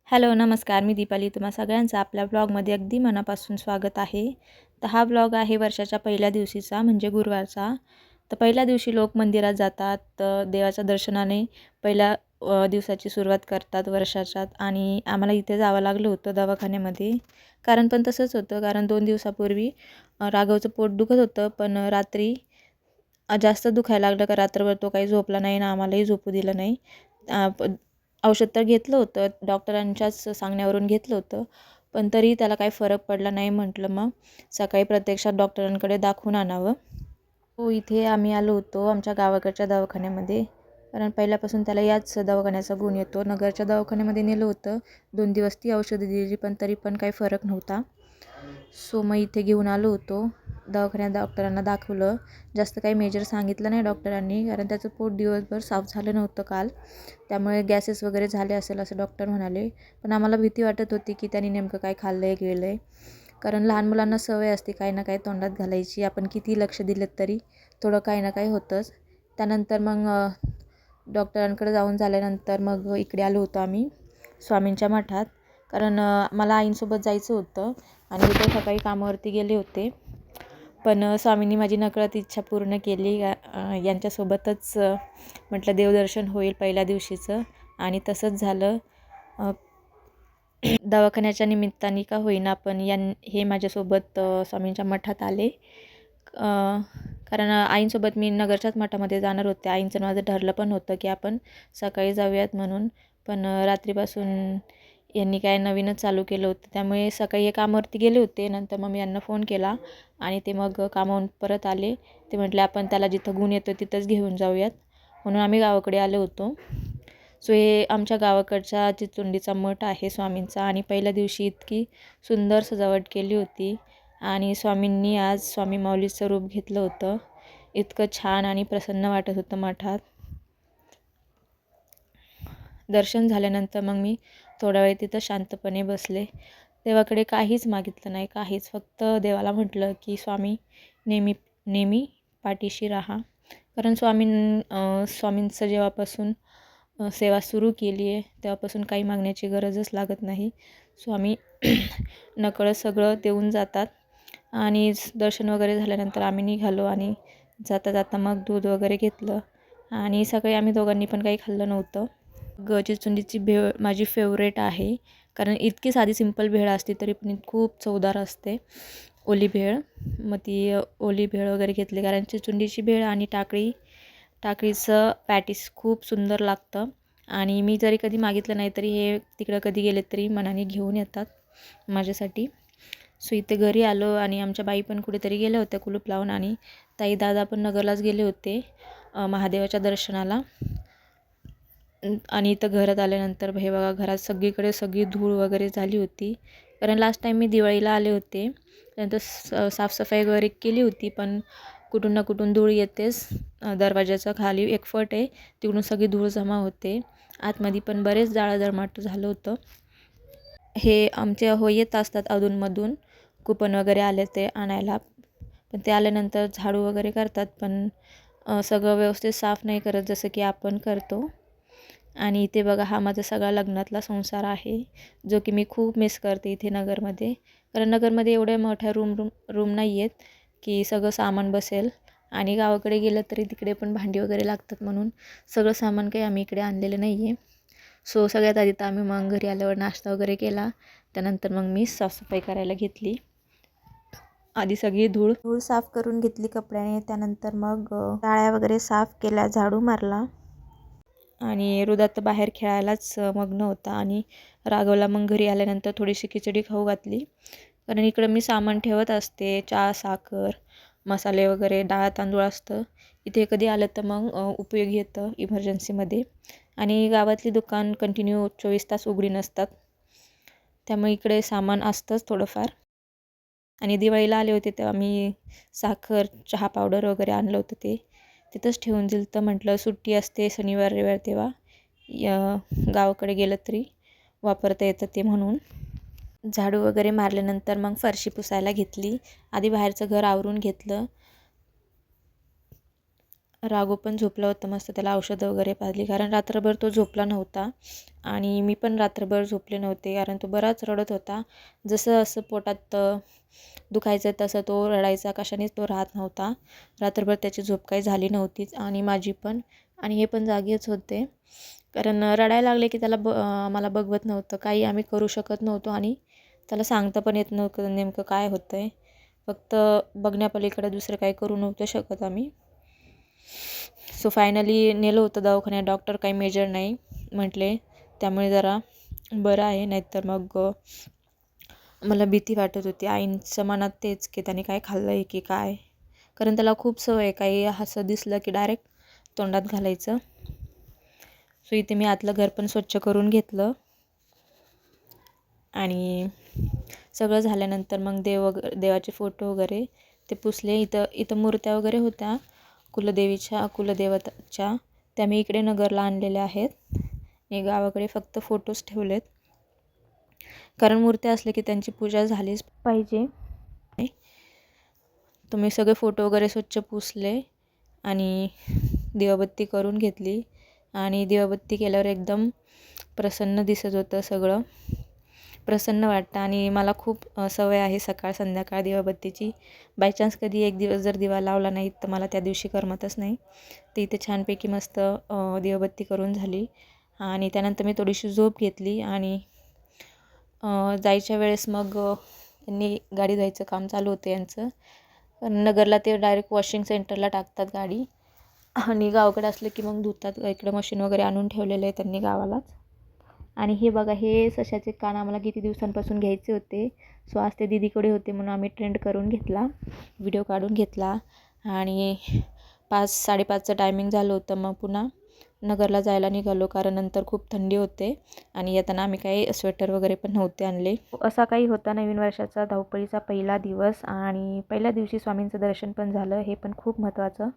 Hello नमस्कार, मी दीपाली. तुम्हा सगळ्यांचं आपल्या ब्लॉगमध्ये अगदी मनापासून स्वागत आहे. तर हा ब्लॉग आहे वर्षाच्या पहिल्या दिवशीचा, म्हणजे गुरुवारचा. तर पहिल्या दिवशी लोक मंदिरात जातात, तर देवाच्या दर्शनाने पहिल्या दिवसाची सुरुवात करतात वर्षाच्यात. आणि आम्हाला इथे जावं लागलं होतं दवाखान्यामध्ये. कारण पण तसंच होतं, कारण 2 दिवसापूर्वी राघवचं पोट दुखत होतं, पण रात्री जास्त दुखायला लागलं का रात्रभर तो काही झोपला नाही ना आम्हालाही झोपू दिलं नाही. औषध तर घेतलं होतं, डॉक्टरांच्याच सांगण्यावरून घेतलं होतं, पण तरी त्याला काही फरक पडला नाही. म्हटलं मग सकाळी प्रत्यक्षात डॉक्टरांकडे दाखवून आणावं. हो, इथे आम्ही आलो होतो आमच्या गावाकडच्या दवाखान्यामध्ये. कारण पहिल्यापासून त्याला याच दवाखान्याचा गुण येतो. नगरच्या दवाखान्यामध्ये नेलं होतं, 2 दिवस ती औषधं दिली, पण तरी पण काही फरक नव्हता. सो मग इथे घेऊन आलो होतो. दवाखान्यात डॉक्टरांना दाखवलं. जास्त काही मेजर सांगितलं नाही डॉक्टरांनी, कारण त्याचं पोट दिवसभर साफ झालं नव्हतं काल, त्यामुळे गॅसेस वगैरे झाले असेल असं डॉक्टर म्हणाले. पण आम्हाला भीती वाटत होती की त्यांनी नेमकं काय खाल्लं आहे गेलं आहे. कारण लहान मुलांना सवय असते काही ना काही तोंडात घालायची. आपण किती लक्ष दिलं तरी थोडं काही ना काही होतंच. त्यानंतर मग डॉक्टरांकडे जाऊन झाल्यानंतर मग इकडे आलो होतो आम्ही स्वामींच्या मठात. कारण मला आईंसोबत जायचं होतं आणि इथे सकाळी कामावरती गेले होते. पण स्वामींनी माझी नकळत इच्छा पूर्ण केली. यांच्यासोबतच म्हटलं देवदर्शन होईल पहिल्या दिवशीचं, आणि तसंच झालं. दवाखान्याच्या निमित्ताने का होईना पण हे माझ्यासोबत स्वामींच्या मठात आले. कारण आईंसोबत मी नगरच्याच मठामध्ये जाणार होते. आईंचं माझं ठरलं पण होतं की आपण सकाळी जाऊयात म्हणून. पण रात्रीपासून यांनी काय नवीनच चालू केलं होतं, त्यामुळे सकाळी हे कामावरती गेले होते. नंतर मग मी यांना फोन केला आणि ते मग कामावरून परत आले. ते म्हटले आपण त्याला जिथं गुण येतो तिथंच घेऊन जाऊयात, म्हणून आम्ही गावाकडे आलो होतो. सो हे आमच्या गावाकडचा चिचुंडीचा मठ आहे स्वामींचा. आणि पहिल्या दिवशी इतकी सुंदर सजावट केली होती आणि स्वामींनी आज स्वामी माऊलीचं रूप घेतलं होतं. इतकं छान आणि प्रसन्न वाटत होतं मठात. दर्शन झाल्यानंतर मग मी थोडा वेळ तिथं शांतपणे बसले. देवाकडे काहीच मागितलं नाही, काहीच. फक्त देवाला म्हटलं की स्वामी नेहमी नेहमी पाठीशी राहा. कारण स्वामींचं जेव्हापासून सेवा सुरू केली आहे तेव्हापासून काही मागण्याची गरजच लागत नाही. स्वामी नकळत सगळं देऊन जातात. आणि दर्शन वगैरे झाल्यानंतर आम्ही निघालो आणि जाता जाता मग दूध वगैरे घेतलं. आणि सकाळी आम्ही दोघांनी पण काही खाल्लं नव्हतं. चिचुंडीची भेळ माझी फेवरेट आहे, कारण इतकी साधी सिंपल भेळ असते तरी पण खूप चवदार असते ओली भेळ. मग ती ओली भेळ वगैरे घेतली, कारण चिचुंडीची भेळ आणि टाकळीचं पॅटीस खूप सुंदर लागतं. आणि मी जरी कधी मागितलं नाही तरी हे तिकडं कधी गेले तरी मनाने घेऊन येतात माझ्यासाठी. सो इथे घरी आलो आणि आमच्या बाई पण कुठेतरी गेल्या होत्या कुलूप लावून, आणि ताई दादा पण नगरलाच गेले होते महादेवाच्या दर्शनाला. आणि इथं घरात आल्यानंतर हे बघा, घरात सगळीकडे सगळी धूळ वगैरे झाली होती. कारण लास्ट टाईम मी दिवाळीला आले होते, त्यानंतर साफसफाई वगैरे केली होती, पण कुठून ना कुठून धूळ येतेच. दरवाजाचा खाली एक फट आहे, तिकडून सगळी धूळ जमा होते. आतमध्ये पण बरेच जाळं झालं होतं. हे आमचे येत असतात अधूनमधून कुपन वगैरे आले ते आणायला, पण ते आल्यानंतर झाडू वगैरे करतात, पण सगळं व्यवस्थित साफ नाही करत जसं की आपण करतो. आणि इथे बघा, हा माझा सगळा लग्नातला संसार आहे, जो की मी खूप मिस करते इथे नगरमध्ये. कारण नगरमध्ये एवढ्या मोठ्या रूम नाही आहेत की सगळं सामान बसेल. आणि गावाकडे गेलं तरी तिकडे पण भांडी वगैरे लागतात, म्हणून सगळं सामान काही आम्ही इकडे आणलेलं नाही आहे. सो सगळ्यात आधी तर आम्ही मग घरी आल्यावर नाश्ता वगैरे केला. त्यानंतर मग मी साफसफाई करायला घेतली. आधी सगळी धूळ साफ करून घेतली कपड्याने. त्यानंतर मग टाळ्या वगैरे साफ केल्या, झाडू मारला. आणि रुदा तर बाहेर खेळायलाच मग्न होता. आणि राघवला मग घरी आल्यानंतर थोडीशी खिचडी खाऊ घातली, कारण इकडं मी सामान ठेवत असते, चहा, साखर, मसाले वगैरे, डाळ तांदूळ असतं. इथे कधी आलं तर मग उपयोगी येतं इमर्जन्सीमध्ये. आणि गावातली दुकान कंटिन्यू 24 तास उघडी नसतात, त्यामुळे इकडे सामान असतंच थोडंफार. आणि दिवाळीला आले होते तेव्हा मी साखर, चहा पावडर वगैरे आणलं होतं, ते तिथंच ठेवून दिलं. तर म्हटलं सुट्टी असते शनिवार रविवार, तेव्हा गावाकडे गेलं तरी वापरता येतं ते, म्हणून. झाडू वगैरे मारल्यानंतर मग फरशी पुसायला घेतली. आधी बाहेरचं घर आवरून घेतलं. राघव पण झोपला होता मस्त, त्याला औषधं वगैरे पाजली कारण रात्रभर तो झोपला नव्हता आणि मी पण रात्रभर झोपले नव्हते कारण तो बराच रडत होता. जसं असं पोटात दुखायचं तसं तो रडायचा, कशानेच तो राहत नव्हता. रात्रभर त्याची झोप काही झाली नव्हतीच आणि माझी पण. आणि हे पण जागेच होते कारण रडायला लागले की त्याला आम्हाला बघवत नव्हतं, काही आम्ही करू शकत नव्हतो आणि त्याला सांगता पण येत नव्हतं नेमकं काय होतं आहे. फक्त बघण्यापलीकडे दुसरं काही करू नव्हतं शकत आम्ही. सो फायनली नेलं होतं दवाखान्यात. डॉक्टर काही मेजर नाही म्हटले, त्यामुळे जरा बरं आहे. नाहीतर मग मला भीती वाटत होती. आईंच्या मनात तेच की त्याने काय खाल्लं आहे की काय, कारण त्याला खूप सवय आहे काही असं दिसलं की डायरेक्ट तोंडात घालायचं. सो इथे मी आतलं घर पण स्वच्छ करून घेतलं आणि सगळं झाल्यानंतर मग देवाचे फोटो वगैरे ते पुसले. इथं मूर्त्या वगैरे होत्या कुलदेवताच्या, त्या मी इकडे नगरला आणलेल्या आहेत. मी गावाकडे फक्त फोटोज ठेवलेत कारण मूर्त्या असल्या की त्यांची पूजा झालीच पाहिजे. तुम्ही सगळे फोटो वगैरे स्वच्छ पुसले आणि दिवाबत्ती करून घेतली आणि दिवाबत्ती केल्यावर एकदम प्रसन्न दिसत होतं, सगळं प्रसन्न वाटतं. आणि मला खूप सवय आहे सकाळ संध्याकाळ दिवाबत्तीची. बाय चान्स कधी एक दिवस जर दिवा लावला नाही तर मला त्या दिवशी करमतच नाही. तर इथे छानपैकी मस्त दिवाबत्ती करून झाली आणि त्यानंतर मी थोडीशी झोप घेतली आणि जायच्या वेळेस मग त्यांनी गाडी धुवायचं काम चालू होतं यांचं. नगरला ते डायरेक्ट वॉशिंग सेंटरला टाकतात गाडी आणि गावाकडे असलं की मग धुतात. इकडं मशीन वगैरे आणून ठेवलेलं आहे त्यांनी गावालाच. आणि हे बघा, हे सशाचे कान आम्हाला किती दिवसांपासून घ्यायचे होते. सो आज ते दीदीकडे होते म्हणून आम्ही ट्रेंड करून घेतला, व्हिडिओ काढून घेतला आणि 5-5:30चं टायमिंग झालं होतं. मग पुन्हा नगरला जायला निघालो कारण नंतर खूप थंडी होते आणि येताना आम्ही काही स्वेटर वगैरे पण नव्हते आणले. असा काही होता नवीन वर्षाचा धावपळीचा पहिला दिवस आणि पहिल्या दिवशी स्वामींचं दर्शन पण झालं, हे पण खूप महत्त्वाचं.